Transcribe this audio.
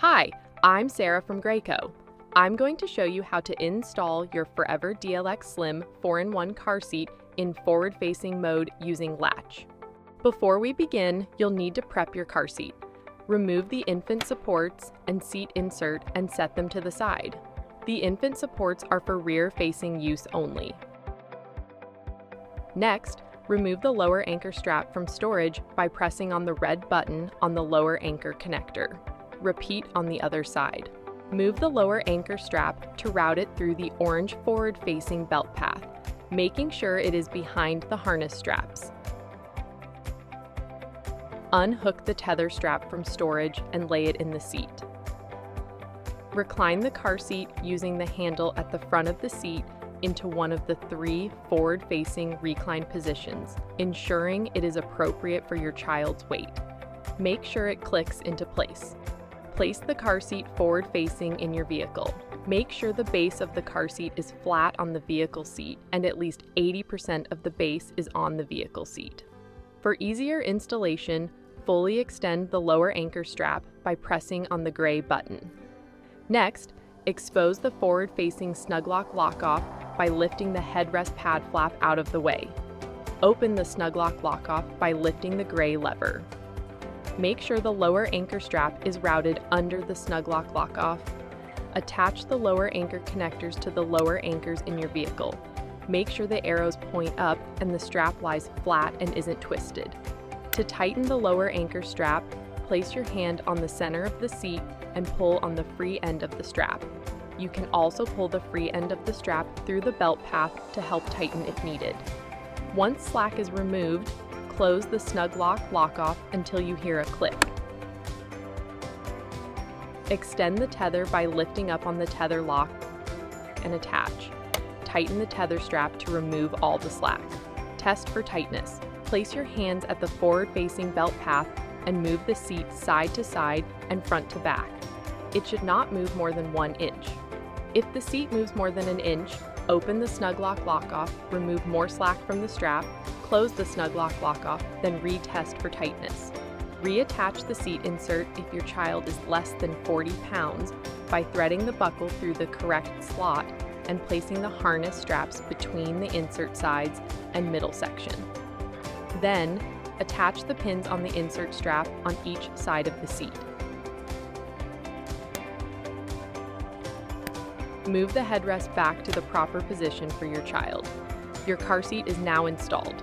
Hi, I'm Sarah from Graco. I'm going to show you how to install your Forever DLX Slim 4-in-1 car seat in forward-facing mode using latch. Before we begin, you'll need to prep your car seat. Remove the infant supports and seat insert and set them to the side. The infant supports are for rear-facing use only. Next, remove the lower anchor strap from storage by pressing on the red button on the lower anchor connector. Repeat on the other side. Move the lower anchor strap to route it through the orange forward-facing belt path, making sure it is behind the harness straps. Unhook the tether strap from storage and lay it in the seat. Recline the car seat using the handle at the front of the seat into one of the 3 forward-facing recline positions, ensuring it is appropriate for your child's weight. Make sure it clicks into place. Place the car seat forward-facing in your vehicle. Make sure the base of the car seat is flat on the vehicle seat and at least 80% of the base is on the vehicle seat. For easier installation, fully extend the lower anchor strap by pressing on the gray button. Next, expose the forward-facing snug lock lock-off by lifting the headrest pad flap out of the way. Open the snug lock lock-off by lifting the gray lever. Make sure the lower anchor strap is routed under the snug lock lock-off. Attach the lower anchor connectors to the lower anchors in your vehicle. Make sure the arrows point up and the strap lies flat and isn't twisted. To tighten the lower anchor strap, place your hand on the center of the seat and pull on the free end of the strap. You can also pull the free end of the strap through the belt path to help tighten if needed. Once slack is removed, close the snug lock lock-off until you hear a click. Extend the tether by lifting up on the tether lock and attach. Tighten the tether strap to remove all the slack. Test for tightness. Place your hands at the forward-facing belt path and move the seat side to side and front to back. It should not move more than 1 inch. If the seat moves more than 1 inch, open the snug lock lock-off, remove more slack from the strap, close the snug lock lock-off, then retest for tightness. Reattach the seat insert if your child is less than 40 pounds by threading the buckle through the correct slot and placing the harness straps between the insert sides and middle section. Then, attach the pins on the insert strap on each side of the seat. Move the headrest back to the proper position for your child. Your car seat is now installed.